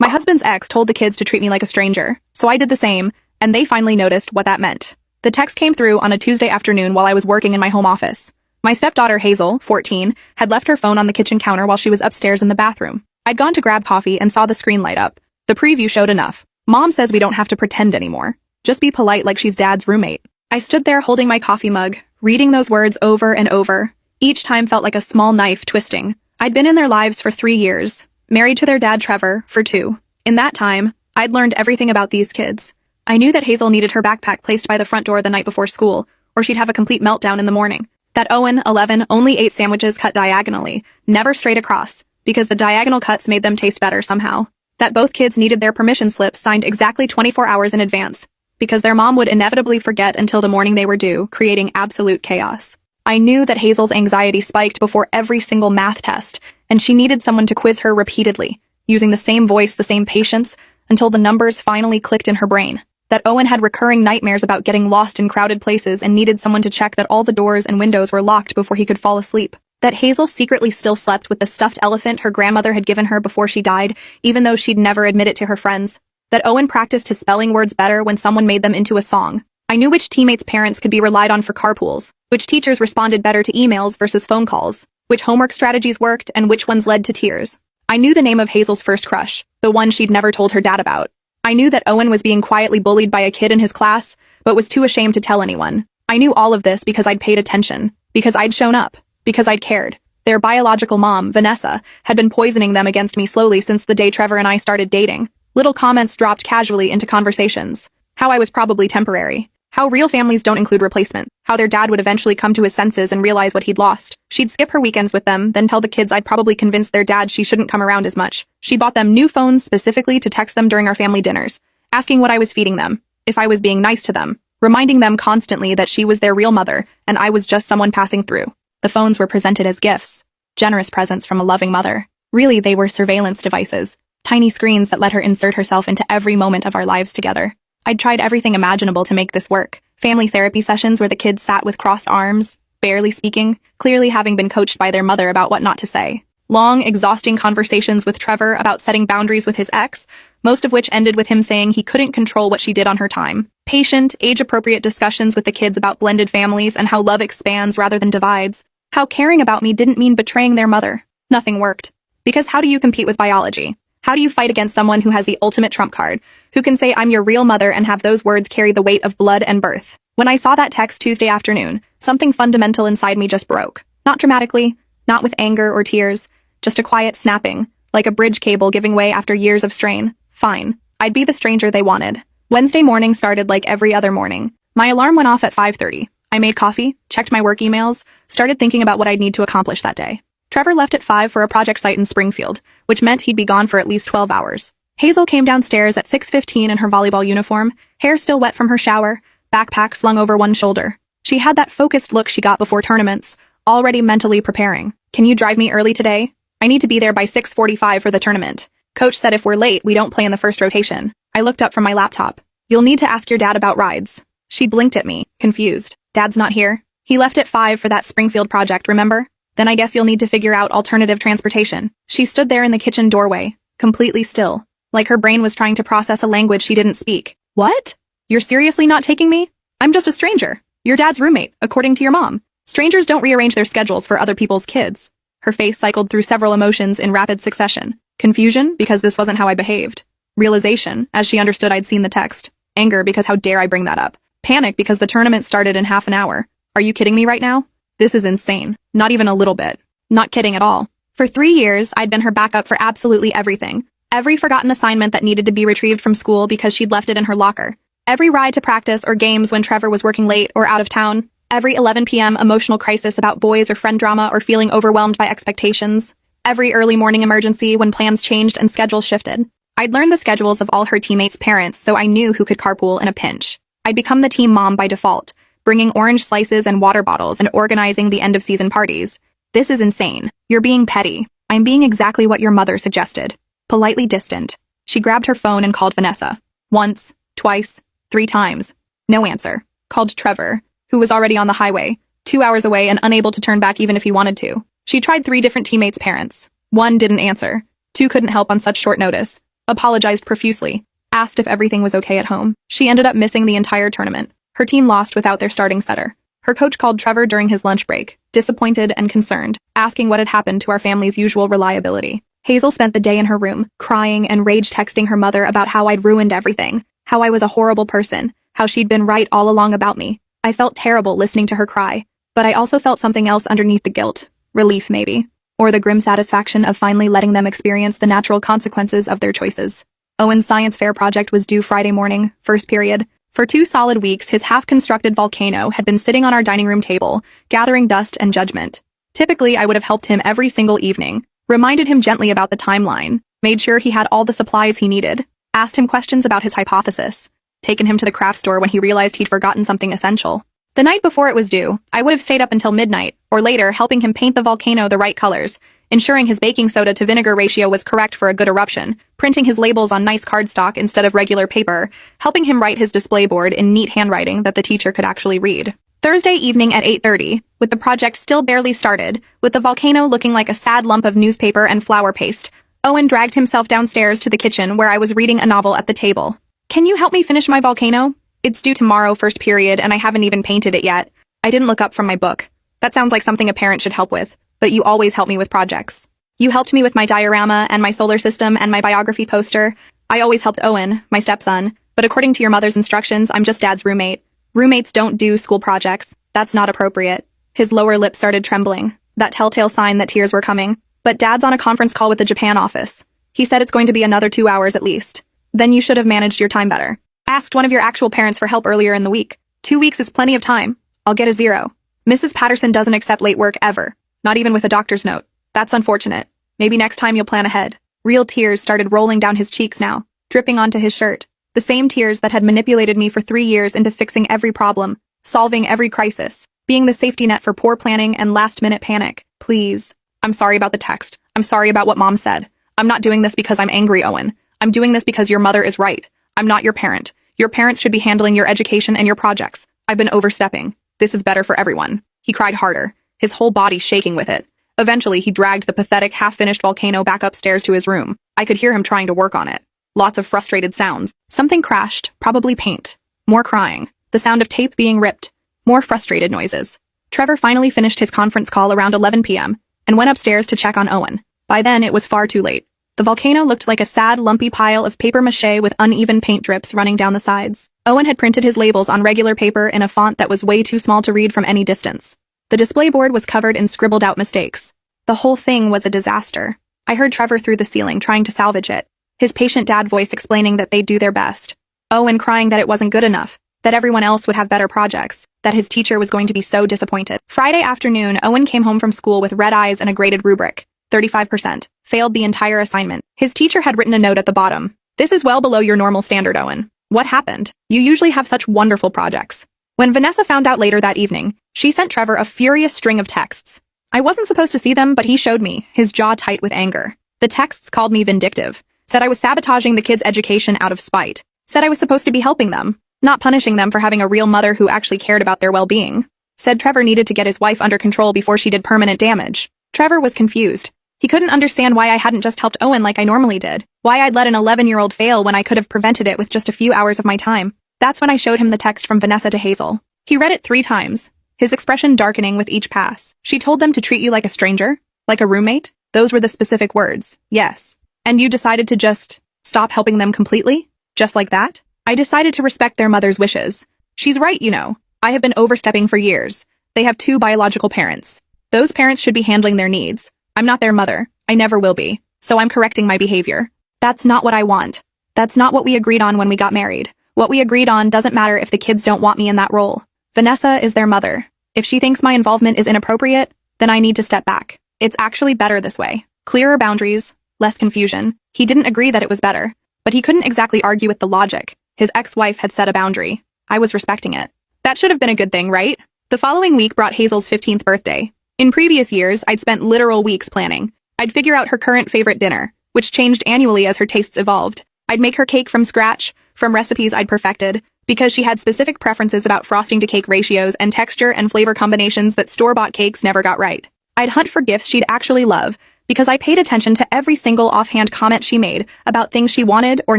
My husband's ex told the kids to treat me like a stranger, so I did the same, and they finally noticed what that meant. The text came through on a Tuesday afternoon while I was working in my home office. My stepdaughter Hazel, 14, had left her phone on the kitchen counter while she was upstairs in the bathroom. I'd gone to grab coffee and saw the screen light up. The preview showed enough. Mom says we don't have to pretend anymore. Just be polite like she's Dad's roommate. I stood there holding my coffee mug, reading those words over and over. Each time felt like a small knife twisting. I'd been in their lives for 3 years, married to their dad Trevor for 2. In that time, I'd learned everything about these kids. I knew that Hazel needed her backpack placed by the front door the night before school, or she'd have a complete meltdown in the morning. That Owen, 11, only ate sandwiches cut diagonally, never straight across, because the diagonal cuts made them taste better somehow. That both kids needed their permission slips signed exactly 24 hours in advance, because their mom would inevitably forget until the morning they were due, creating absolute chaos. I knew that Hazel's anxiety spiked before every single math test, and she needed someone to quiz her repeatedly, using the same voice, the same patience, until the numbers finally clicked in her brain. That Owen had recurring nightmares about getting lost in crowded places and needed someone to check that all the doors and windows were locked before he could fall asleep. That Hazel secretly still slept with the stuffed elephant her grandmother had given her before she died, even though she'd never admit it to her friends. That Owen practiced his spelling words better when someone made them into a song. I knew which teammates' parents could be relied on for carpools, which teachers responded better to emails versus phone calls, which homework strategies worked, and which ones led to tears. I knew the name of Hazel's first crush, the one she'd never told her dad about. I knew that Owen was being quietly bullied by a kid in his class, but was too ashamed to tell anyone. I knew all of this because I'd paid attention, because I'd shown up, because I'd cared. Their biological mom, Vanessa, had been poisoning them against me slowly since the day Trevor and I started dating. Little comments dropped casually into conversations. How I was probably temporary. How real families don't include replacement. How their dad would eventually come to his senses and realize what he'd lost. She'd skip her weekends with them, then tell the kids I'd probably convinced their dad she shouldn't come around as much. She bought them new phones specifically to text them during our family dinners, asking what I was feeding them, if I was being nice to them, reminding them constantly that she was their real mother and I was just someone passing through. The phones were presented as gifts, generous presents from a loving mother. Really, they were surveillance devices, tiny screens that let her insert herself into every moment of our lives together. I'd tried everything imaginable to make this work. Family therapy sessions where the kids sat with crossed arms, barely speaking, clearly having been coached by their mother about what not to say. Long, exhausting conversations with Trevor about setting boundaries with his ex, most of which ended with him saying he couldn't control what she did on her time. Patient, age-appropriate discussions with the kids about blended families and how love expands rather than divides. How caring about me didn't mean betraying their mother. Nothing worked. Because how do you compete with biology? How do you fight against someone who has the ultimate trump card, who can say I'm your real mother and have those words carry the weight of blood and birth? When I saw that text Tuesday afternoon, something fundamental inside me just broke. Not dramatically, not with anger or tears, just a quiet snapping, like a bridge cable giving way after years of strain. Fine. I'd be the stranger they wanted. Wednesday morning started like every other morning. My alarm went off at 5:30. I made coffee, checked my work emails, started thinking about what I'd need to accomplish that day. Trevor left at 5 for a project site in Springfield, which meant he'd be gone for at least 12 hours. Hazel came downstairs at 6:15 in her volleyball uniform, hair still wet from her shower, backpack slung over one shoulder. She had that focused look she got before tournaments, already mentally preparing. Can you drive me early today? I need to be there by 6:45 for the tournament. Coach said if we're late, we don't play in the first rotation. I looked up from my laptop. You'll need to ask your dad about rides. She blinked at me, confused. Dad's not here. He left at 5 for that Springfield project, remember? Then I guess you'll need to figure out alternative transportation. She stood there in the kitchen doorway, completely still, like her brain was trying to process a language she didn't speak. What? You're seriously not taking me? I'm just a stranger. Your dad's roommate, according to your mom. Strangers don't rearrange their schedules for other people's kids. Her face cycled through several emotions in rapid succession. Confusion, because this wasn't how I behaved. Realization, as she understood I'd seen the text. Anger, because how dare I bring that up. Panic, because the tournament started in half an hour. Are you kidding me right now? This is insane. Not even a little bit. Not kidding at all. For 3 years, I'd been her backup for absolutely everything. Every forgotten assignment that needed to be retrieved from school because she'd left it in her locker. Every ride to practice or games when Trevor was working late or out of town. Every 11 p.m. emotional crisis about boys or friend drama or feeling overwhelmed by expectations. Every early morning emergency when plans changed and schedules shifted. I'd learned the schedules of all her teammates' parents, so I knew who could carpool in a pinch. I'd become the team mom by default, bringing orange slices and water bottles and organizing the end-of-season parties. This is insane. You're being petty. I'm being exactly what your mother suggested. Politely distant. She grabbed her phone and called Vanessa. Once, twice, 3 times. No answer. Called Trevor, who was already on the highway, 2 hours away and unable to turn back even if he wanted to. She tried 3 different teammates' parents. 1 didn't answer. 2 couldn't help on such short notice. apologized profusely, asked if everything was okay at home. She ended up missing the entire tournament. Her team lost without their starting setter. Her coach called Trevor during his lunch break, disappointed and concerned, asking what had happened to our family's usual reliability. Hazel spent the day in her room, crying and rage texting her mother about how I'd ruined everything, how I was a horrible person, how she'd been right all along about me. I felt terrible listening to her cry, but I also felt something else underneath the guilt. Relief, maybe. Or the grim satisfaction of finally letting them experience the natural consequences of their choices. Owen's science fair project was due Friday morning, first period. For 2 solid weeks, his half-constructed volcano had been sitting on our dining room table, gathering dust and judgment. Typically, I would have helped him every single evening, reminded him gently about the timeline, made sure he had all the supplies he needed, asked him questions about his hypothesis, taken him to the craft store when he realized he'd forgotten something essential. The night before it was due, I would have stayed up until midnight, or later, helping him paint the volcano the right colors, ensuring his baking soda to vinegar ratio was correct for a good eruption, printing his labels on nice cardstock instead of regular paper, helping him write his display board in neat handwriting that the teacher could actually read. Thursday evening at 8:30, with the project still barely started, with the volcano looking like a sad lump of newspaper and flour paste, Owen dragged himself downstairs to the kitchen where I was reading a novel at the table. "Can you help me finish my volcano? It's due tomorrow, first period, and I haven't even painted it yet." I didn't look up from my book. That sounds like something a parent should help with, but you always help me with projects. You helped me with my diorama and my solar system and my biography poster. I always helped Owen, my stepson, but according to your mother's instructions, I'm just Dad's roommate. Roommates don't do school projects. That's not appropriate. His lower lip started trembling, that telltale sign that tears were coming. But Dad's on a conference call with the Japan office. He said it's going to be another 2 hours at least. Then you should have managed your time better. Asked one of your actual parents for help earlier in the week. 2 weeks is plenty of time. I'll get a 0. Mrs. Patterson doesn't accept late work ever. Not even with a doctor's note. That's unfortunate. Maybe next time you'll plan ahead. Real tears started rolling down his cheeks now, dripping onto his shirt. The same tears that had manipulated me for 3 years into fixing every problem, solving every crisis, being the safety net for poor planning and last-minute panic. Please. I'm sorry about the text. I'm sorry about what Mom said. I'm not doing this because I'm angry, Owen. I'm doing this because your mother is right. I'm not your parent. Your parents should be handling your education and your projects. I've been overstepping. This is better for everyone. He cried harder, his whole body shaking with it. Eventually, he dragged the pathetic, half-finished volcano back upstairs to his room. I could hear him trying to work on it. Lots of frustrated sounds. Something crashed, probably paint. More crying. The sound of tape being ripped. More frustrated noises. Trevor finally finished his conference call around 11 p.m. and went upstairs to check on Owen. By then, it was far too late. The volcano looked like a sad, lumpy pile of papier-mâché with uneven paint drips running down the sides. Owen had printed his labels on regular paper in a font that was way too small to read from any distance. The display board was covered in scribbled-out mistakes. The whole thing was a disaster. I heard Trevor through the ceiling trying to salvage it, his patient dad voice explaining that they'd do their best. Owen crying that it wasn't good enough, that everyone else would have better projects, that his teacher was going to be so disappointed. Friday afternoon, Owen came home from school with red eyes and a graded rubric. 35%. Failed the entire assignment. His teacher had written a note at the bottom. "This is well below your normal standard, Owen. What happened? You usually have such wonderful projects." When Vanessa found out later that evening, she sent Trevor a furious string of texts. I wasn't supposed to see them, but he showed me, his jaw tight with anger. The texts called me vindictive, said I was sabotaging the kids' education out of spite, said I was supposed to be helping them, not punishing them for having a real mother who actually cared about their well-being. Said Trevor needed to get his wife under control before she did permanent damage. Trevor was confused. He couldn't understand why I hadn't just helped Owen like I normally did, why I'd let an 11-year-old fail when I could have prevented it with just a few hours of my time. That's when I showed him the text from Vanessa to Hazel. He read it 3 times, his expression darkening with each pass. "She told them to treat you like a stranger? Like a roommate?" Those were the specific words. "Yes. And you decided to just stop helping them completely? Just like that?" I decided to respect their mother's wishes. She's right, you know. I have been overstepping for years. They have 2 biological parents. Those parents should be handling their needs. I'm not their mother. I never will be. So I'm correcting my behavior. That's not what I want. That's not what we agreed on when we got married. What we agreed on doesn't matter if the kids don't want me in that role. Vanessa is their mother. If she thinks my involvement is inappropriate, then I need to step back. It's actually better this way. Clearer boundaries, less confusion. He didn't agree that it was better, but he couldn't exactly argue with the logic. His ex-wife had set a boundary. I was respecting it. That should have been a good thing, right? The following week brought Hazel's 15th birthday. In previous years, I'd spent literal weeks planning. I'd figure out her current favorite dinner, which changed annually as her tastes evolved. I'd make her cake from scratch, from recipes I'd perfected, because she had specific preferences about frosting to cake ratios and texture and flavor combinations that store-bought cakes never got right. I'd hunt for gifts she'd actually love, because I paid attention to every single offhand comment she made about things she wanted or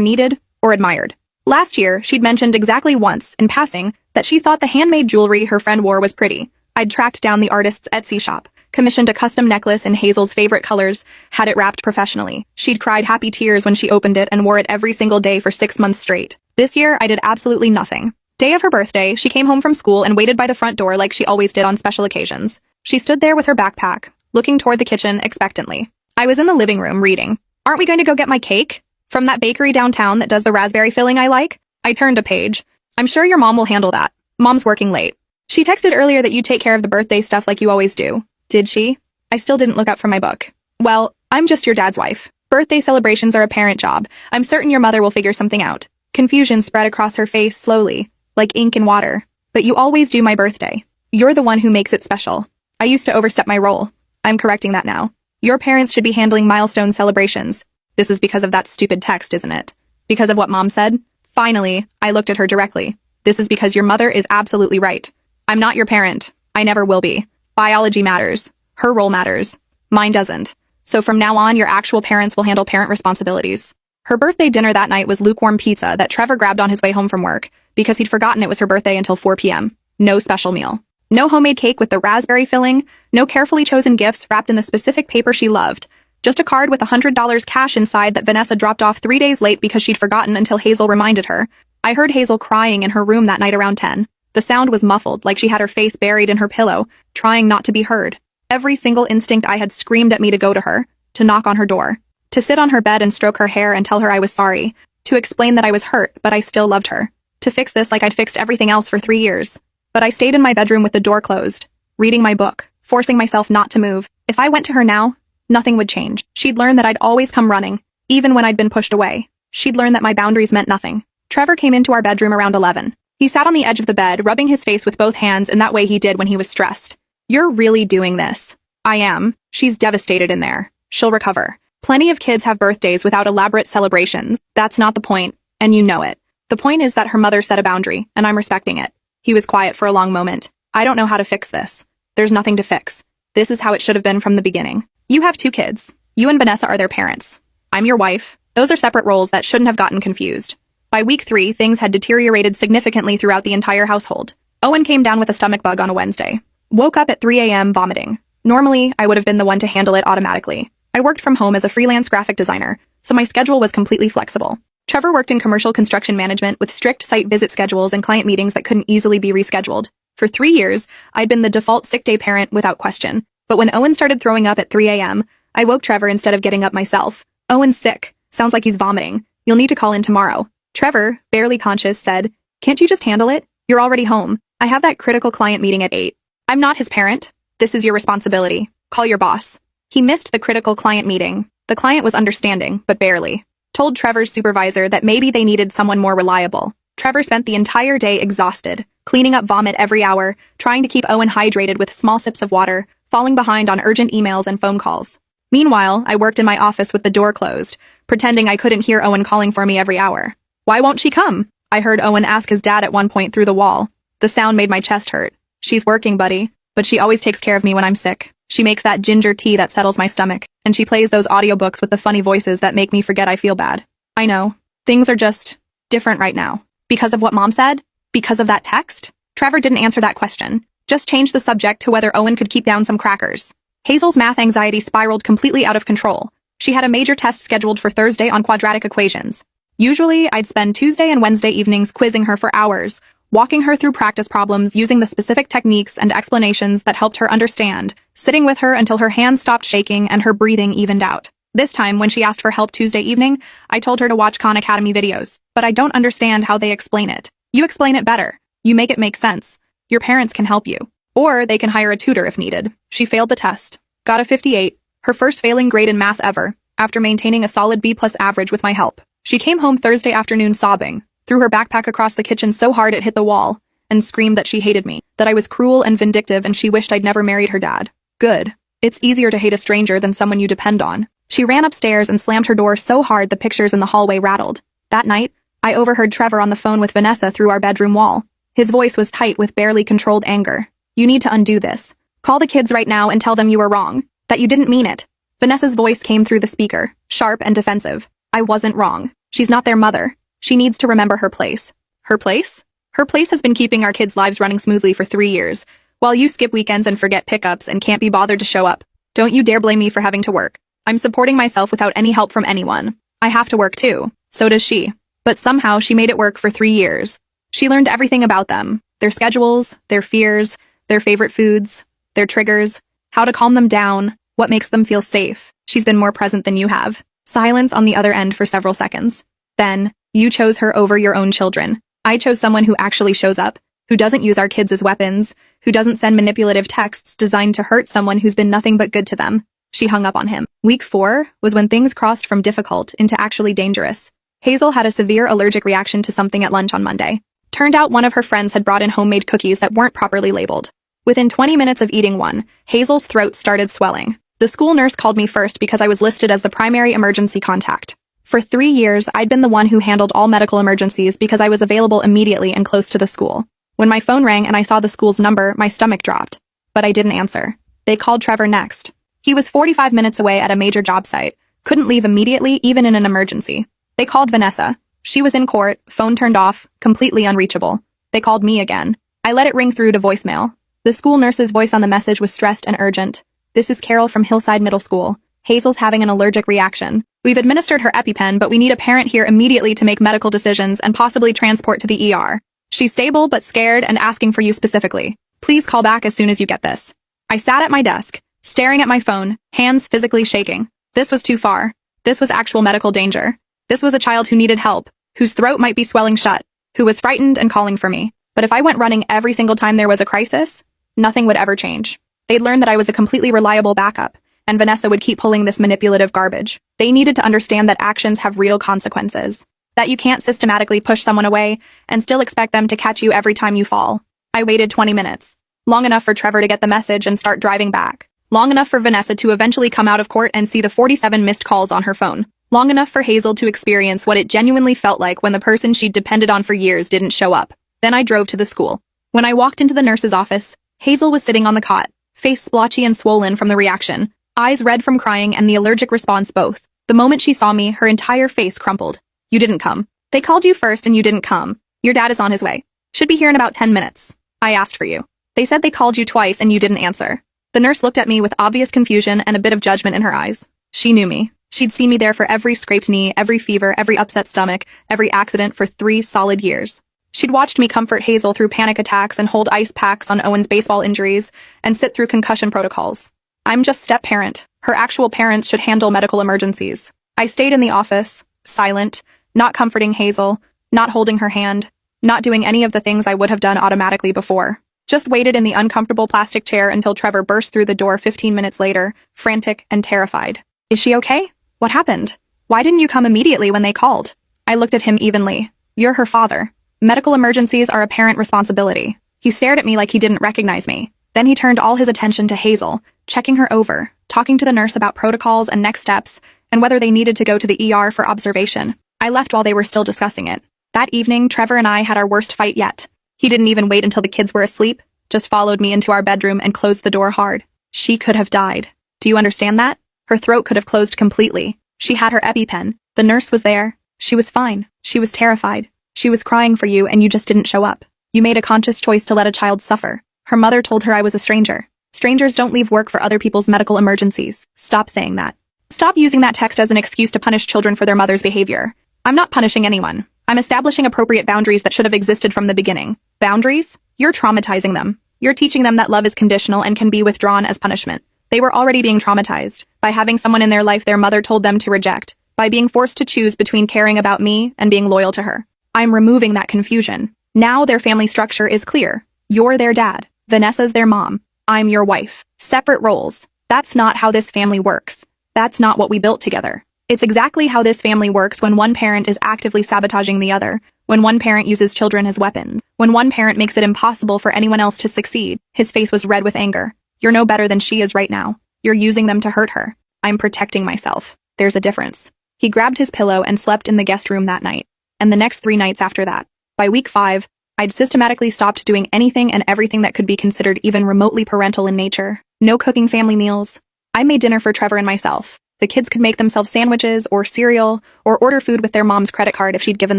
needed or admired. Last year, she'd mentioned exactly once, in passing, that she thought the handmade jewelry her friend wore was pretty. I'd tracked down the artist's Etsy shop, commissioned a custom necklace in Hazel's favorite colors, had it wrapped professionally. She'd cried happy tears when she opened it and wore it every single day for 6 months straight. This year, I did absolutely nothing. Day of her birthday, she came home from school and waited by the front door like she always did on special occasions. She stood there with her backpack, looking toward the kitchen expectantly. I was in the living room reading. "Aren't we going to go get my cake? From that bakery downtown that does the raspberry filling I like?" I turned a page. "I'm sure your mom will handle that. Mom's working late. She texted earlier that you take care of the birthday stuff like you always do." "Did she?" I still didn't look up from my book. "Well, I'm just your dad's wife. Birthday celebrations are a parent job. I'm certain your mother will figure something out." Confusion spread across her face slowly, like ink in water. "But you always do my birthday. You're the one who makes it special. I used to overstep my role. I'm correcting that now. Your parents should be handling milestone celebrations." This is because of that stupid text, isn't it? Because of what Mom said? Finally, I looked at her directly. "This is because your mother is absolutely right. I'm not your parent. I never will be. Biology matters. Her role matters. Mine doesn't. So from now on, your actual parents will handle parent responsibilities." Her birthday dinner that night was lukewarm pizza that Trevor grabbed on his way home from work because he'd forgotten it was her birthday until 4 p.m. No special meal. No homemade cake with the raspberry filling, no carefully chosen gifts wrapped in the specific paper she loved. Just a card with $100 cash inside that Vanessa dropped off 3 days late because she'd forgotten until Hazel reminded her. I heard Hazel crying in her room that night around 10. The sound was muffled, like she had her face buried in her pillow, trying not to be heard. Every single instinct I had screamed at me to go to her, to knock on her door, to sit on her bed and stroke her hair and tell her I was sorry, to explain that I was hurt, but I still loved her, to fix this like I'd fixed everything else for 3 years. But I stayed in my bedroom with the door closed, reading my book, forcing myself not to move. If I went to her now, nothing would change. She'd learn that I'd always come running, even when I'd been pushed away. She'd learn that my boundaries meant nothing. Trevor came into our bedroom around 11. He sat on the edge of the bed, rubbing his face with both hands in that way he did when he was stressed. "You're really doing this." "I am. She's devastated in there. She'll recover. Plenty of kids have birthdays without elaborate celebrations. That's not the point, and you know it. The point is that her mother set a boundary, and I'm respecting it." He was quiet for a long moment. "I don't know how to fix this. There's nothing to fix. This is how it should have been from the beginning. You have 2 kids. You and Vanessa are their parents. I'm your wife. Those are separate roles that shouldn't have gotten confused." By week 3, things had deteriorated significantly throughout the entire household. Owen came down with a stomach bug on a Wednesday. Woke up at 3 a.m. vomiting. Normally, I would have been the one to handle it automatically. I worked from home as a freelance graphic designer, so my schedule was completely flexible. Trevor worked in commercial construction management with strict site visit schedules and client meetings that couldn't easily be rescheduled. For 3 years, I'd been the default sick day parent without question. But when Owen started throwing up at 3 a.m., I woke Trevor instead of getting up myself. "Owen's sick. Sounds like he's vomiting. You'll need to call in tomorrow." Trevor, barely conscious, said, "Can't you just handle it? You're already home. I have that critical client meeting at 8. "I'm not his parent. This is your responsibility. Call your boss." He missed the critical client meeting. The client was understanding, but barely. Told Trevor's supervisor that maybe they needed someone more reliable. Trevor spent the entire day exhausted, cleaning up vomit every hour, trying to keep Owen hydrated with small sips of water, falling behind on urgent emails and phone calls. Meanwhile, I worked in my office with the door closed, pretending I couldn't hear Owen calling for me every hour. "Why won't she come?" I heard Owen ask his dad at one point through the wall. The sound made my chest hurt. "She's working, buddy, but she always takes care of me when I'm sick. She makes that ginger tea that settles my stomach, and she plays those audiobooks with the funny voices that make me forget I feel bad." I know. Things are just different right now. Because of what Mom said? Because of that text? Trevor didn't answer that question. Just changed the subject to whether Owen could keep down some crackers. Hazel's math anxiety spiraled completely out of control. She had a major test scheduled for Thursday on quadratic equations. Usually, I'd spend Tuesday and Wednesday evenings quizzing her for hours, walking her through practice problems using the specific techniques and explanations that helped her understand, sitting with her until her hands stopped shaking and her breathing evened out. This time, when she asked for help Tuesday evening, I told her to watch Khan Academy videos, but I don't understand how they explain it. You explain it better. You make it make sense. Your parents can help you. Or they can hire a tutor if needed. She failed the test. Got a 58, her first failing grade in math ever, after maintaining a solid B+ average with my help. She came home Thursday afternoon sobbing, threw her backpack across the kitchen so hard it hit the wall, and screamed that she hated me, that I was cruel and vindictive and she wished I'd never married her dad. Good. It's easier to hate a stranger than someone you depend on. She ran upstairs and slammed her door so hard the pictures in the hallway rattled. That night, I overheard Trevor on the phone with Vanessa through our bedroom wall. His voice was tight with barely controlled anger. "You need to undo this. Call the kids right now and tell them you were wrong, that you didn't mean it. Vanessa's voice came through the speaker, sharp and defensive. I wasn't wrong. She's not their mother. She needs to remember her place. Her place? Her place has been keeping our kids' lives running smoothly for 3 years, while you skip weekends and forget pickups and can't be bothered to show up. Don't you dare blame me for having to work. I'm supporting myself without any help from anyone. I have to work too. So does she. But somehow she made it work for 3 years. She learned everything about them. Their schedules, their fears, their favorite foods, their triggers, how to calm them down, what makes them feel safe. She's been more present than you have. Silence on the other end for several seconds. Then, you chose her over your own children. I chose someone who actually shows up, who doesn't use our kids as weapons, who doesn't send manipulative texts designed to hurt someone who's been nothing but good to them. She hung up on him. Week 4 was when things crossed from difficult into actually dangerous. Hazel had a severe allergic reaction to something at lunch on Monday. Turned out one of her friends had brought in homemade cookies that weren't properly labeled. Within 20 minutes of eating one, Hazel's throat started swelling. The school nurse called me first because I was listed as the primary emergency contact. For 3 years, I'd been the one who handled all medical emergencies because I was available immediately and close to the school. When my phone rang and I saw the school's number, my stomach dropped. But I didn't answer. They called Trevor next. He was 45 minutes away at a major job site. Couldn't leave immediately, even in an emergency. They called Vanessa. She was in court, phone turned off, completely unreachable. They called me again. I let it ring through to voicemail. The school nurse's voice on the message was stressed and urgent. This is Carol from Hillside Middle School. Hazel's having an allergic reaction. We've administered her EpiPen, but we need a parent here immediately to make medical decisions and possibly transport to the ER. She's stable but scared and asking for you specifically. Please call back as soon as you get this. I sat at my desk, staring at my phone, hands physically shaking. This was too far. This was actual medical danger. This was a child who needed help, whose throat might be swelling shut, who was frightened and calling for me. But if I went running every single time there was a crisis, nothing would ever change. They'd learn that I was a completely reliable backup, and Vanessa would keep pulling this manipulative garbage. They needed to understand that actions have real consequences. That you can't systematically push someone away and still expect them to catch you every time you fall. I waited 20 minutes. Long enough for Trevor to get the message and start driving back. Long enough for Vanessa to eventually come out of court and see the 47 missed calls on her phone. Long enough for Hazel to experience what it genuinely felt like when the person she'd depended on for years didn't show up. Then I drove to the school. When I walked into the nurse's office, Hazel was sitting on the cot, face splotchy and swollen from the reaction, eyes red from crying and the allergic response both. The moment she saw me, her entire face crumpled. You didn't come. They called you first and you didn't come. Your dad is on his way. Should be here in about 10 minutes. I asked for you. They said they called you twice and you didn't answer. The nurse looked at me with obvious confusion and a bit of judgment in her eyes. She knew me. She'd seen me there for every scraped knee, every fever, every upset stomach, every accident for 3 solid years. She'd watched me comfort Hazel through panic attacks and hold ice packs on Owen's baseball injuries and sit through concussion protocols. I'm just step-parent. Her actual parents should handle medical emergencies. I stayed in the office, silent, not comforting Hazel, not holding her hand, not doing any of the things I would have done automatically before. Just waited in the uncomfortable plastic chair until Trevor burst through the door 15 minutes later, frantic and terrified. Is she okay? What happened? Why didn't you come immediately when they called? I looked at him evenly. You're her father. Medical emergencies are a parent responsibility. He stared at me like he didn't recognize me. Then he turned all his attention to Hazel, checking her over, talking to the nurse about protocols and next steps, and whether they needed to go to the ER for observation. I left while they were still discussing it. That evening, Trevor and I had our worst fight yet. He didn't even wait until the kids were asleep, just followed me into our bedroom and closed the door hard. She could have died. Do you understand that? Her throat could have closed completely. She had her EpiPen. The nurse was there. She was fine. She was terrified. She was crying for you and you just didn't show up. You made a conscious choice to let a child suffer. Her mother told her I was a stranger. Strangers don't leave work for other people's medical emergencies. Stop saying that. Stop using that text as an excuse to punish children for their mother's behavior. I'm not punishing anyone. I'm establishing appropriate boundaries that should have existed from the beginning. Boundaries? You're traumatizing them. You're teaching them that love is conditional and can be withdrawn as punishment. They were already being traumatized by having someone in their life their mother told them to reject, by being forced to choose between caring about me and being loyal to her. I'm removing that confusion. Now their family structure is clear. You're their dad. Vanessa's their mom. I'm your wife. Separate roles. That's not how this family works. That's not what we built together. It's exactly how this family works when one parent is actively sabotaging the other, when one parent uses children as weapons, when one parent makes it impossible for anyone else to succeed. His face was red with anger. You're no better than she is right now. You're using them to hurt her. I'm protecting myself. There's a difference. He grabbed his pillow and slept in the guest room that night, and the next 3 nights after that. By week 5, I'd systematically stopped doing anything and everything that could be considered even remotely parental in nature. No cooking family meals, I made dinner for Trevor and myself. The kids could make themselves sandwiches or cereal or order food with their mom's credit card if she'd given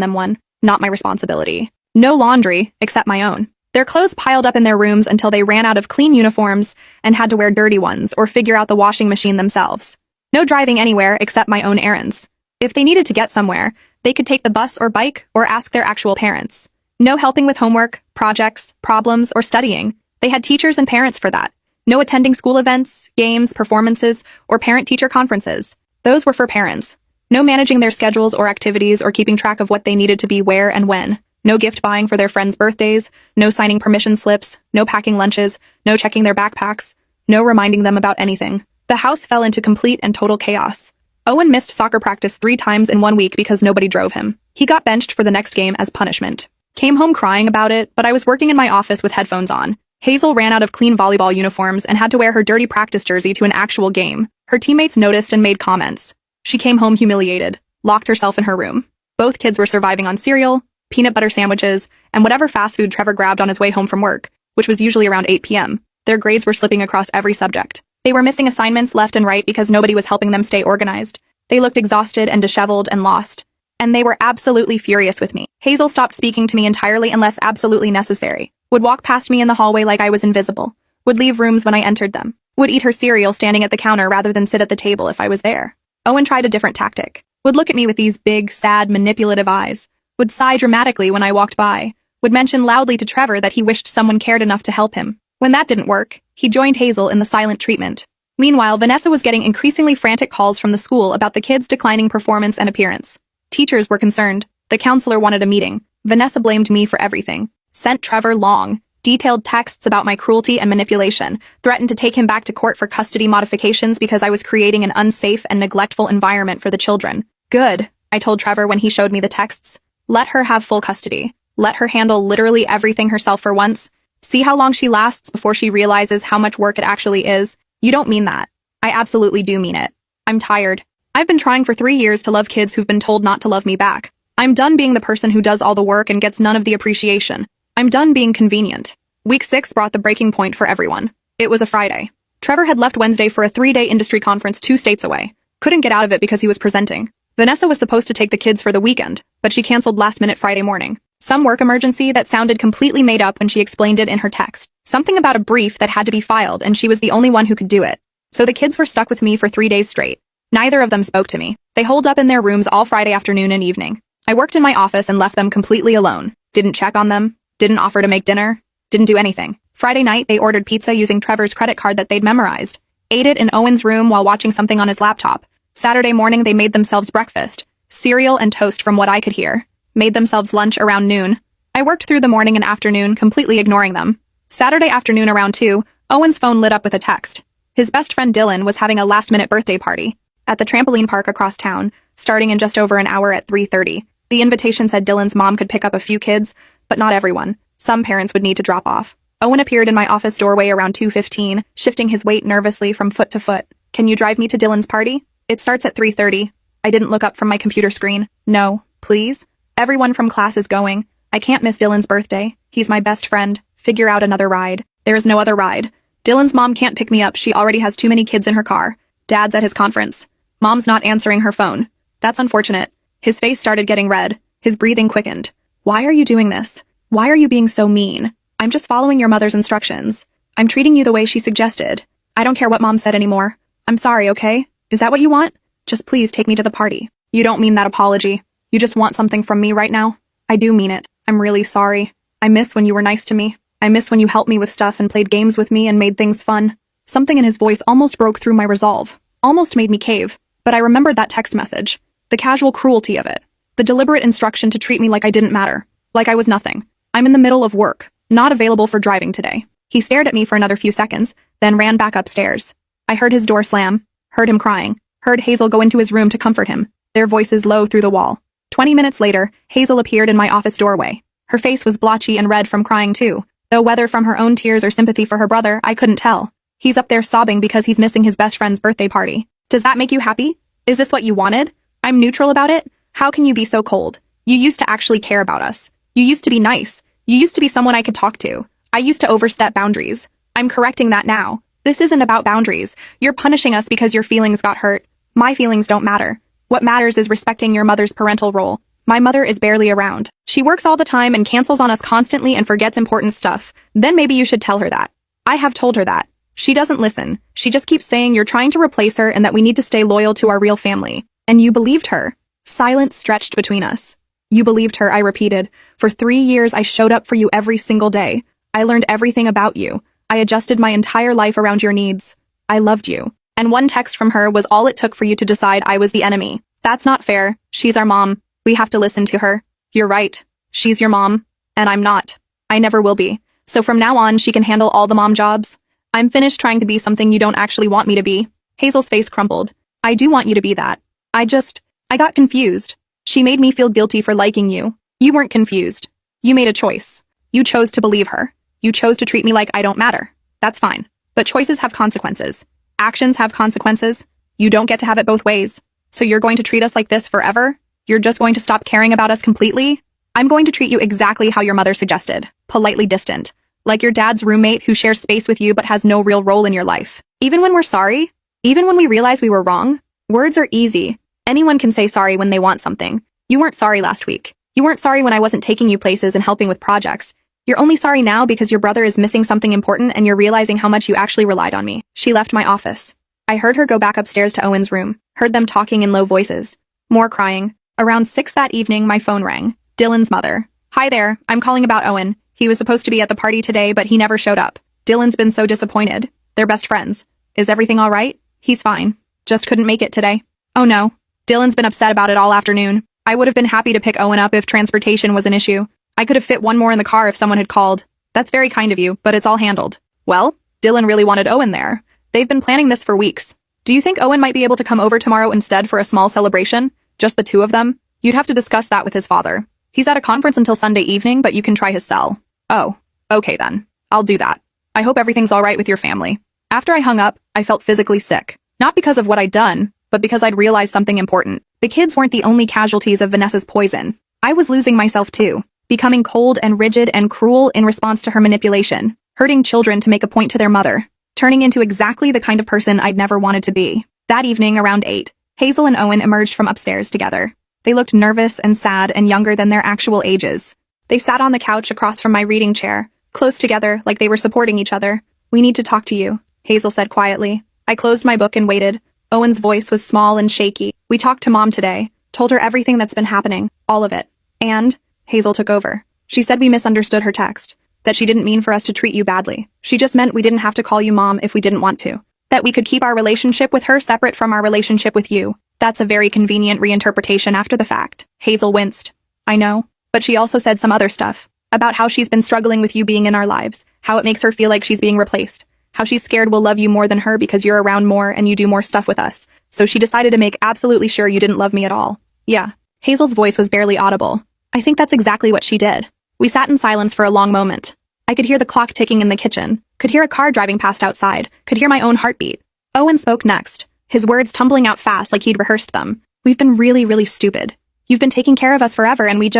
them one. Not my responsibility. No laundry, except my own. Their clothes piled up in their rooms until they ran out of clean uniforms and had to wear dirty ones or figure out the washing machine themselves. No driving anywhere except my own errands. If they needed to get somewhere, they could take the bus or bike or ask their actual parents. No helping with homework, projects, problems, or studying. They had teachers and parents for that. No attending school events, games, performances, or parent-teacher conferences. Those were for parents. No managing their schedules or activities or keeping track of what they needed to be where and when. No gift buying for their friends' birthdays, no signing permission slips, no packing lunches, no checking their backpacks, no reminding them about anything. The house fell into complete and total chaos. Owen missed soccer practice 3 times in 1 week because nobody drove him. He got benched for the next game as punishment. Came home crying about it, but I was working in my office with headphones on. Hazel ran out of clean volleyball uniforms and had to wear her dirty practice jersey to an actual game. Her teammates noticed and made comments. She came home humiliated, locked herself in her room. Both kids were surviving on cereal, peanut butter sandwiches, and whatever fast food Trevor grabbed on his way home from work, which was usually around 8 p.m. Their grades were slipping across every subject. They were missing assignments left and right because nobody was helping them stay organized. They looked exhausted and disheveled and lost. And they were absolutely furious with me. Hazel stopped speaking to me entirely unless absolutely necessary. Would walk past me in the hallway like I was invisible. Would leave rooms when I entered them. Would eat her cereal standing at the counter rather than sit at the table if I was there. Owen tried a different tactic. Would look at me with these big, sad, manipulative eyes. Would sigh dramatically when I walked by. Would mention loudly to Trevor that he wished someone cared enough to help him. When that didn't work, he joined Hazel in the silent treatment. Meanwhile, Vanessa was getting increasingly frantic calls from the school about the kids' declining performance and appearance. Teachers were concerned. The counselor wanted a meeting. Vanessa blamed me for everything. Sent Trevor long, detailed texts about my cruelty and manipulation, threatened to take him back to court for custody modifications because I was creating an unsafe and neglectful environment for the children. Good, I told Trevor when he showed me the texts. Let her have full custody. Let her handle literally everything herself for once. See how long she lasts before she realizes how much work it actually is. You don't mean that. I absolutely do mean it. I'm tired. I've been trying for 3 years to love kids who've been told not to love me back. I'm done being the person who does all the work and gets none of the appreciation. I'm done being convenient. Week 6 brought the breaking point for everyone. It was a Friday. Trevor had left Wednesday for a 3-day industry conference 2 states away. Couldn't get out of it because he was presenting. Vanessa was supposed to take the kids for the weekend, but she canceled last minute Friday morning. Some work emergency that sounded completely made up when she explained it in her text. Something about a brief that had to be filed, and she was the only one who could do it. So the kids were stuck with me for 3 days straight. Neither of them spoke to me. They holed up in their rooms all Friday afternoon and evening. I worked in my office and left them completely alone. Didn't check on them. Didn't offer to make dinner. Didn't do anything. Friday night, they ordered pizza using Trevor's credit card that they'd memorized. Ate it in Owen's room while watching something on his laptop. Saturday morning, they made themselves breakfast. Cereal and toast from what I could hear. Made themselves lunch around noon. I worked through the morning and afternoon, completely ignoring them. Saturday afternoon around 2, Owen's phone lit up with a text. His best friend Dylan was having a last-minute birthday party at the trampoline park across town, starting in just over an hour at 3:30. The invitation said Dylan's mom could pick up a few kids, but not everyone. Some parents would need to drop off. Owen appeared in my office doorway around 2:15, shifting his weight nervously from foot to foot. Can you drive me to Dylan's party? It starts at 3:30. I didn't look up from my computer screen. No, please. Everyone from class is going. I can't miss Dylan's birthday. He's my best friend. Figure out another ride. There is no other ride. Dylan's mom can't pick me up. She already has too many kids in her car. Dad's at his conference. Mom's not answering her phone. That's unfortunate. His face started getting red. His breathing quickened. Why are you doing this? Why are you being so mean? I'm just following your mother's instructions. I'm treating you the way she suggested. I don't care what Mom said anymore. I'm sorry, okay? Is that what you want? Just please take me to the party. You don't mean that apology. You just want something from me right now? I do mean it. I'm really sorry. I miss when you were nice to me. I miss when you helped me with stuff and played games with me and made things fun. Something in his voice almost broke through my resolve. Almost made me cave. But I remembered that text message. The casual cruelty of it. The deliberate instruction to treat me like I didn't matter. Like I was nothing. I'm in the middle of work. Not available for driving today. He stared at me for another few seconds, then ran back upstairs. I heard his door slam. Heard him crying. Heard Hazel go into his room to comfort him. Their voices low through the wall. 20 minutes later, Hazel appeared in my office doorway. Her face was blotchy and red from crying too, though whether from her own tears or sympathy for her brother, I couldn't tell. He's up there sobbing because he's missing his best friend's birthday party. Does that make you happy? Is this what you wanted? I'm neutral about it? How can you be so cold? You used to actually care about us. You used to be nice. You used to be someone I could talk to. I used to overstep boundaries. I'm correcting that now. This isn't about boundaries. You're punishing us because your feelings got hurt. My feelings don't matter. What matters is respecting your mother's parental role. My mother is barely around. She works all the time and cancels on us constantly and forgets important stuff. Then maybe you should tell her that. I have told her that. She doesn't listen. She just keeps saying you're trying to replace her and that we need to stay loyal to our real family. And you believed her. Silence stretched between us. You believed her, I repeated. For 3 years, I showed up for you every single day. I learned everything about you. I adjusted my entire life around your needs. I loved you. And one text from her was all it took for you to decide I was the enemy. That's not fair. She's our mom. We have to listen to her. You're right. She's your mom. And I'm not. I never will be. So from now on, she can handle all the mom jobs. I'm finished trying to be something you don't actually want me to be. Hazel's face crumpled. I do want you to be that. I got confused. She made me feel guilty for liking you. You weren't confused. You made a choice. You chose to believe her. You chose to treat me like I don't matter. That's fine. But choices have consequences. Actions have consequences. You don't get to have it both ways. So you're going to treat us like this forever? You're just going to stop caring about us completely? I'm going to treat you exactly how your mother suggested. Politely distant. Like your dad's roommate who shares space with you but has no real role in your life. Even when we're sorry? Even when we realize we were wrong? Words are easy. Anyone can say sorry when they want something. You weren't sorry last week. You weren't sorry when I wasn't taking you places and helping with projects. You're only sorry now because your brother is missing something important and you're realizing how much you actually relied on me. She left my office. I heard her go back upstairs to Owen's room. Heard them talking in low voices. More crying. Around 6 that evening, my phone rang. Dylan's mother. Hi there, I'm calling about Owen. He was supposed to be at the party today, but he never showed up. Dylan's been so disappointed. They're best friends. Is everything all right? He's fine. Just couldn't make it today. Oh no. Dylan's been upset about it all afternoon. I would have been happy to pick Owen up if transportation was an issue. I could have fit one more in the car if someone had called. That's very kind of you, but it's all handled. Well, Dylan really wanted Owen there. They've been planning this for weeks. Do you think Owen might be able to come over tomorrow instead for a small celebration? Just the two of them? You'd have to discuss that with his father. He's at a conference until Sunday evening, but you can try his cell. Oh, okay then. I'll do that. I hope everything's all right with your family. After I hung up, I felt physically sick. Not because of what I'd done, but because I'd realized something important. The kids weren't the only casualties of Vanessa's poison. I was losing myself too, becoming cold and rigid and cruel in response to her manipulation, hurting children to make a point to their mother, turning into exactly the kind of person I'd never wanted to be. That evening, around 8, Hazel and Owen emerged from upstairs together. They looked nervous and sad and younger than their actual ages. They sat on the couch across from my reading chair, close together like they were supporting each other. We need to talk to you, Hazel said quietly. I closed my book and waited. Owen's voice was small and shaky. We talked to Mom today, told her everything that's been happening, all of it. And Hazel took over. She said we misunderstood her text, that she didn't mean for us to treat you badly. She just meant we didn't have to call you Mom if we didn't want to. That we could keep our relationship with her separate from our relationship with you. That's a very convenient reinterpretation after the fact. Hazel winced. I know. But she also said some other stuff. About how she's been struggling with you being in our lives. How it makes her feel like she's being replaced. How she's scared we'll love you more than her because you're around more and you do more stuff with us. So she decided to make absolutely sure you didn't love me at all. Yeah. Hazel's voice was barely audible. I think that's exactly what she did. We sat in silence for a long moment. I could hear the clock ticking in the kitchen. Could hear a car driving past outside. Could hear my own heartbeat. Owen spoke next, his words tumbling out fast like he'd rehearsed them. We've been really, really stupid. You've been taking care of us forever and we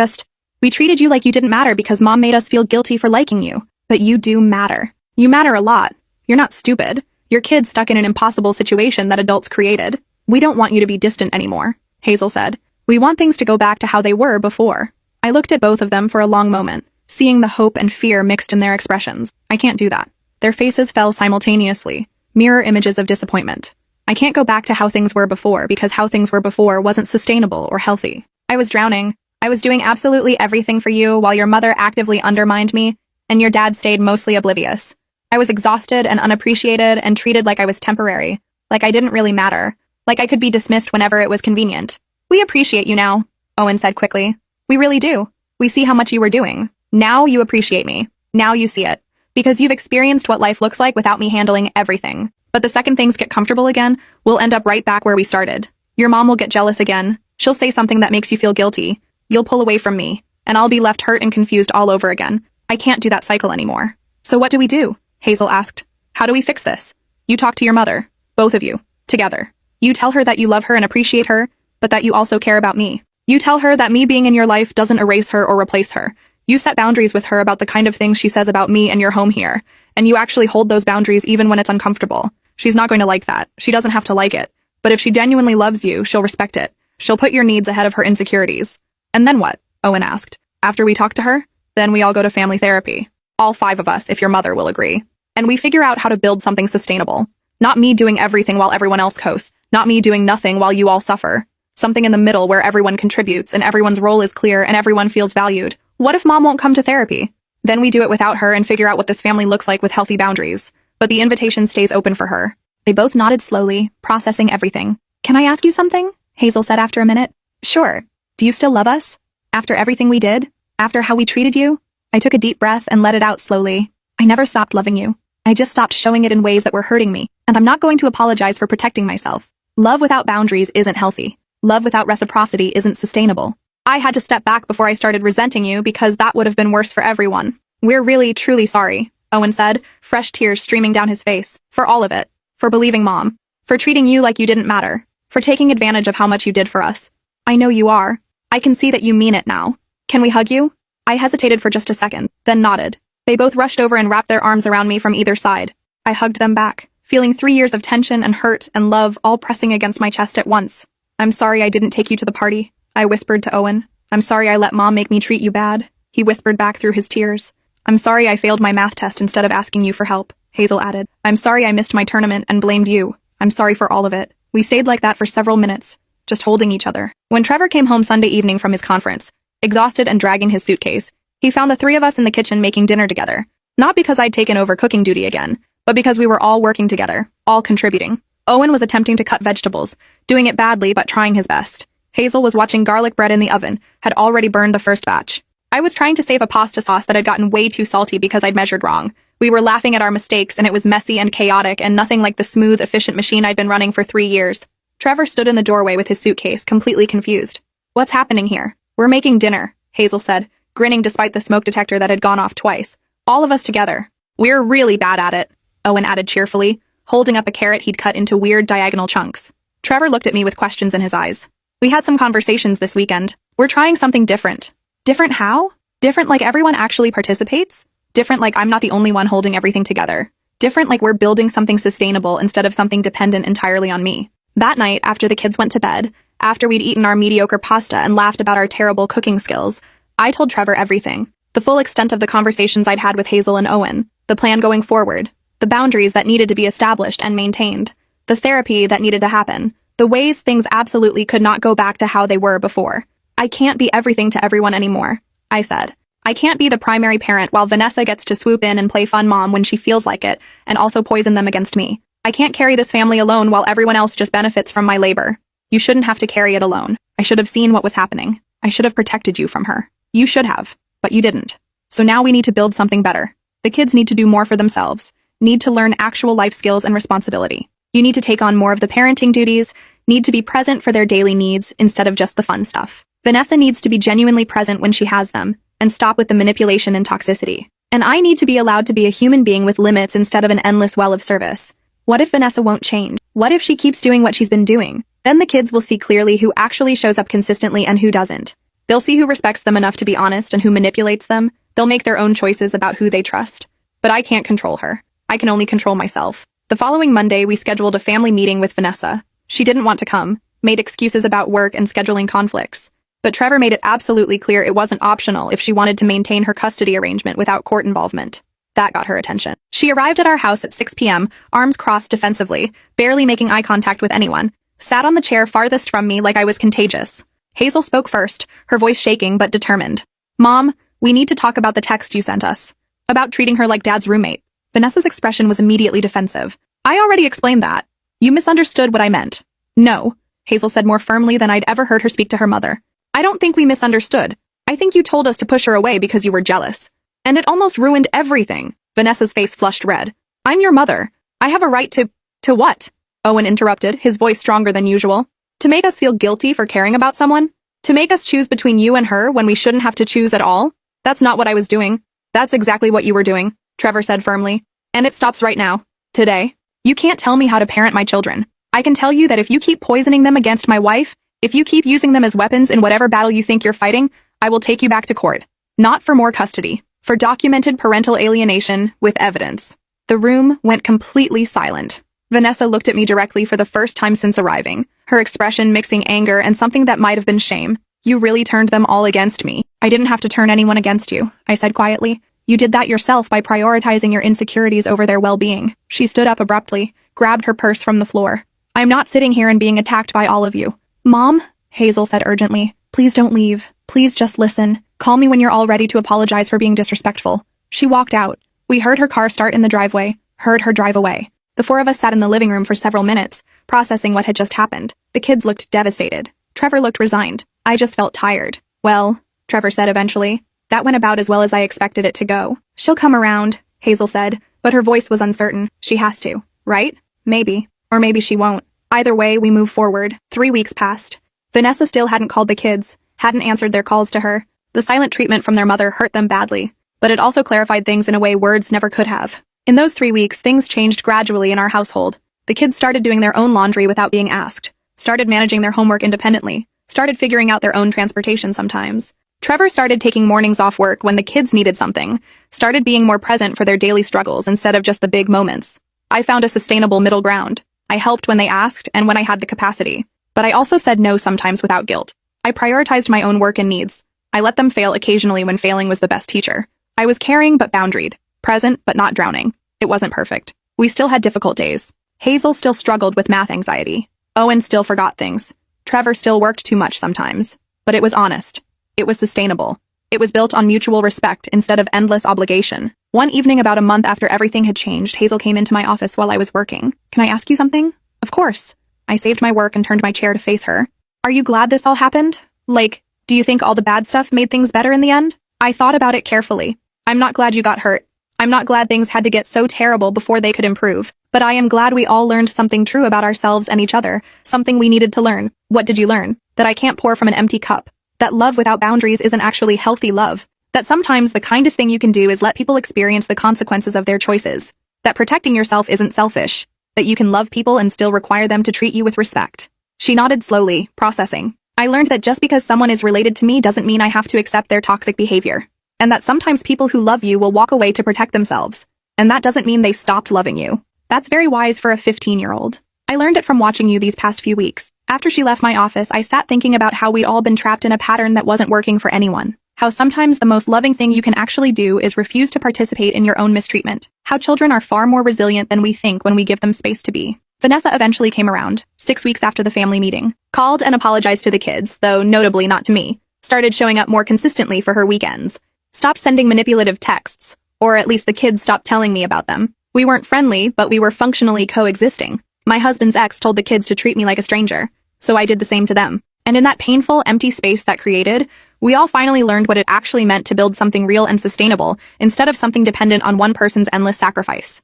treated you like you didn't matter because Mom made us feel guilty for liking you. But you do matter. You matter a lot. You're not stupid. You're kids stuck in an impossible situation that adults created. We don't want you to be distant anymore, Hazel said. We want things to go back to how they were before. I looked at both of them for a long moment, seeing the hope and fear mixed in their expressions. I can't do that. Their faces fell simultaneously, mirror images of disappointment. I can't go back to how things were before because how things were before wasn't sustainable or healthy. I was drowning. I was doing absolutely everything for you while your mother actively undermined me, and your dad stayed mostly oblivious. I was exhausted and unappreciated and treated like I was temporary, like I didn't really matter, like I could be dismissed whenever it was convenient. We appreciate you now, Owen said quickly. We really do. We see how much you were doing. Now you appreciate me. Now you see it. Because you've experienced what life looks like without me handling everything. But the second things get comfortable again, we'll end up right back where we started. Your mom will get jealous again. She'll say something that makes you feel guilty. You'll pull away from me, and I'll be left hurt and confused all over again. I can't do that cycle anymore. So what do we do? Hazel asked. How do we fix this? You talk to your mother, both of you, together. You tell her that you love her and appreciate her, but that you also care about me. You tell her that me being in your life doesn't erase her or replace her. You set boundaries with her about the kind of things she says about me and your home here, and you actually hold those boundaries even when it's uncomfortable. She's not going to like that. She doesn't have to like it. But if she genuinely loves you, she'll respect it. She'll put your needs ahead of her insecurities. And then what? Owen asked. After we talk to her, then we all go to family therapy. All 5 of us, if your mother will agree. And we figure out how to build something sustainable. Not me doing everything while everyone else coasts. Not me doing nothing while you all suffer. Something in the middle where everyone contributes and everyone's role is clear and everyone feels valued. What if mom won't come to therapy? Then we do it without her and figure out what this family looks like with healthy boundaries. But the invitation stays open for her. They both nodded slowly, processing everything. Can I ask you something? Hazel said after a minute. Sure. Do you still love us? After everything we did? After how we treated you? I took a deep breath and let it out slowly. I never stopped loving you. I just stopped showing it in ways that were hurting me, and I'm not going to apologize for protecting myself. Love without boundaries isn't healthy. Love without reciprocity isn't sustainable. I had to step back before I started resenting you because that would have been worse for everyone. We're really, truly sorry, Owen said, fresh tears streaming down his face. For all of it. For believing mom. For treating you like you didn't matter. For taking advantage of how much you did for us. I know you are. I can see that you mean it now. Can we hug you? I hesitated for just a second, then nodded. They both rushed over and wrapped their arms around me from either side. I hugged them back, feeling 3 years of tension and hurt and love all pressing against my chest at once. I'm sorry I didn't take you to the party, I whispered to Owen. I'm sorry I let mom make me treat you bad, he whispered back through his tears. I'm sorry I failed my math test instead of asking you for help, Hazel added. I'm sorry I missed my tournament and blamed you. I'm sorry for all of it. We stayed like that for several minutes, just holding each other. When Trevor came home Sunday evening from his conference, exhausted and dragging his suitcase, he found the 3 of us in the kitchen making dinner together. Not because I'd taken over cooking duty again, but because we were all working together, all contributing. Owen was attempting to cut vegetables, doing it badly but trying his best. Hazel was watching garlic bread in the oven, had already burned the first batch. I was trying to save a pasta sauce that had gotten way too salty because I'd measured wrong. We were laughing at our mistakes and it was messy and chaotic and nothing like the smooth, efficient machine I'd been running for 3 years. Trevor stood in the doorway with his suitcase, completely confused. What's happening here? We're making dinner, Hazel said, grinning despite the smoke detector that had gone off twice. All of us together. We're really bad at it, Owen added cheerfully, holding up a carrot he'd cut into weird diagonal chunks. Trevor looked at me with questions in his eyes. We had some conversations this weekend. We're trying something different. Different how? Different like everyone actually participates? Different like I'm not the only one holding everything together. Different like we're building something sustainable instead of something dependent entirely on me. That night, after the kids went to bed, after we'd eaten our mediocre pasta and laughed about our terrible cooking skills, I told Trevor everything. The full extent of the conversations I'd had with Hazel and Owen, the plan going forward, the boundaries that needed to be established and maintained, the therapy that needed to happen, the ways things absolutely could not go back to how they were before. I can't be everything to everyone anymore, I said. I can't be the primary parent while Vanessa gets to swoop in and play fun mom when she feels like it, and also poison them against me. I can't carry this family alone while everyone else just benefits from my labor. You shouldn't have to carry it alone. I should have seen what was happening. I should have protected you from her. You should have, but you didn't. So now we need to build something better. The kids need to do more for themselves, need to learn actual life skills and responsibility. You need to take on more of the parenting duties, need to be present for their daily needs instead of just the fun stuff. Vanessa needs to be genuinely present when she has them, and stop with the manipulation and toxicity. And I need to be allowed to be a human being with limits instead of an endless well of service. What if Vanessa won't change? What if she keeps doing what she's been doing? Then the kids will see clearly who actually shows up consistently and who doesn't. They'll see who respects them enough to be honest and who manipulates them. They'll make their own choices about who they trust. But I can't control her. I can only control myself. The following Monday, we scheduled a family meeting with Vanessa. She didn't want to come, made excuses about work and scheduling conflicts. But Trevor made it absolutely clear it wasn't optional if she wanted to maintain her custody arrangement without court involvement. That got her attention. She arrived at our house at 6 p.m., arms crossed defensively, barely making eye contact with anyone, sat on the chair farthest from me like I was contagious. Hazel spoke first, her voice shaking but determined. Mom, we need to talk about the text you sent us. About treating her like Dad's roommate. Vanessa's expression was immediately defensive. I already explained that. You misunderstood what I meant. No, Hazel said more firmly than I'd ever heard her speak to her mother. I don't think we misunderstood. I think you told us to push her away because you were jealous. And it almost ruined everything. Vanessa's face flushed red. I'm your mother. I have a right to what? Owen interrupted, his voice stronger than usual. To make us feel guilty for caring about someone? To make us choose between you and her when we shouldn't have to choose at all? That's not what I was doing. That's exactly what you were doing, Trevor said firmly. And it stops right now. Today. You can't tell me how to parent my children. I can tell you that if you keep poisoning them against my wife, if you keep using them as weapons in whatever battle you think you're fighting, I will take you back to court. Not for more custody. For documented parental alienation with evidence. The room went completely silent. Vanessa looked at me directly for the first time since arriving, her expression mixing anger and something that might have been shame. You really turned them all against me. I didn't have to turn anyone against you, I said quietly. You did that yourself by prioritizing your insecurities over their well-being. She stood up abruptly, grabbed her purse from the floor. I'm not sitting here and being attacked by all of you. Mom, Hazel said urgently, please don't leave. Please just listen. Call me when you're all ready to apologize for being disrespectful. She walked out. We heard her car start in the driveway, heard her drive away. The four of us sat in the living room for several minutes, processing what had just happened. The kids looked devastated. Trevor looked resigned. I just felt tired. Well, Trevor said eventually, that went about as well as I expected it to go. She'll come around, Hazel said, but her voice was uncertain. She has to, right? Maybe. Or maybe she won't. Either way, we move forward. 3 weeks passed. Vanessa still hadn't called the kids, hadn't answered their calls to her. The silent treatment from their mother hurt them badly, but it also clarified things in a way words never could have. In those 3 weeks, things changed gradually in our household. The kids started doing their own laundry without being asked, started managing their homework independently, started figuring out their own transportation sometimes. Trevor started taking mornings off work when the kids needed something, started being more present for their daily struggles instead of just the big moments. I found a sustainable middle ground. I helped when they asked and when I had the capacity, but I also said no sometimes without guilt. I prioritized my own work and needs. I let them fail occasionally when failing was the best teacher. I was caring but boundaried, present but not drowning. It wasn't perfect. We still had difficult days. Hazel still struggled with math anxiety. Owen still forgot things. Trevor still worked too much sometimes. But it was honest. It was sustainable. It was built on mutual respect instead of endless obligation. One evening about a month after everything had changed, Hazel came into my office while I was working. Can I ask you something? Of course. I saved my work and turned my chair to face her. Are you glad this all happened? Like, do you think all the bad stuff made things better in the end? I thought about it carefully. I'm not glad you got hurt. I'm not glad things had to get so terrible before they could improve. But I am glad we all learned something true about ourselves and each other, something we needed to learn. What did you learn? That I can't pour from an empty cup. That love without boundaries isn't actually healthy love. That sometimes the kindest thing you can do is let people experience the consequences of their choices. That protecting yourself isn't selfish. That you can love people and still require them to treat you with respect. She nodded slowly, processing. I learned that just because someone is related to me doesn't mean I have to accept their toxic behavior. And that sometimes people who love you will walk away to protect themselves. And that doesn't mean they stopped loving you. That's very wise for a 15-year-old. I learned it from watching you these past few weeks. After she left my office, I sat thinking about how we'd all been trapped in a pattern that wasn't working for anyone. How sometimes the most loving thing you can actually do is refuse to participate in your own mistreatment. How children are far more resilient than we think when we give them space to be. Vanessa eventually came around, 6 weeks after the family meeting. Called and apologized to the kids, though notably not to me. Started showing up more consistently for her weekends. Stopped sending manipulative texts, or at least the kids stopped telling me about them. We weren't friendly, but we were functionally coexisting. My husband's ex told the kids to treat me like a stranger, so I did the same to them. And in that painful, empty space that created, we all finally learned what it actually meant to build something real and sustainable, instead of something dependent on one person's endless sacrifice.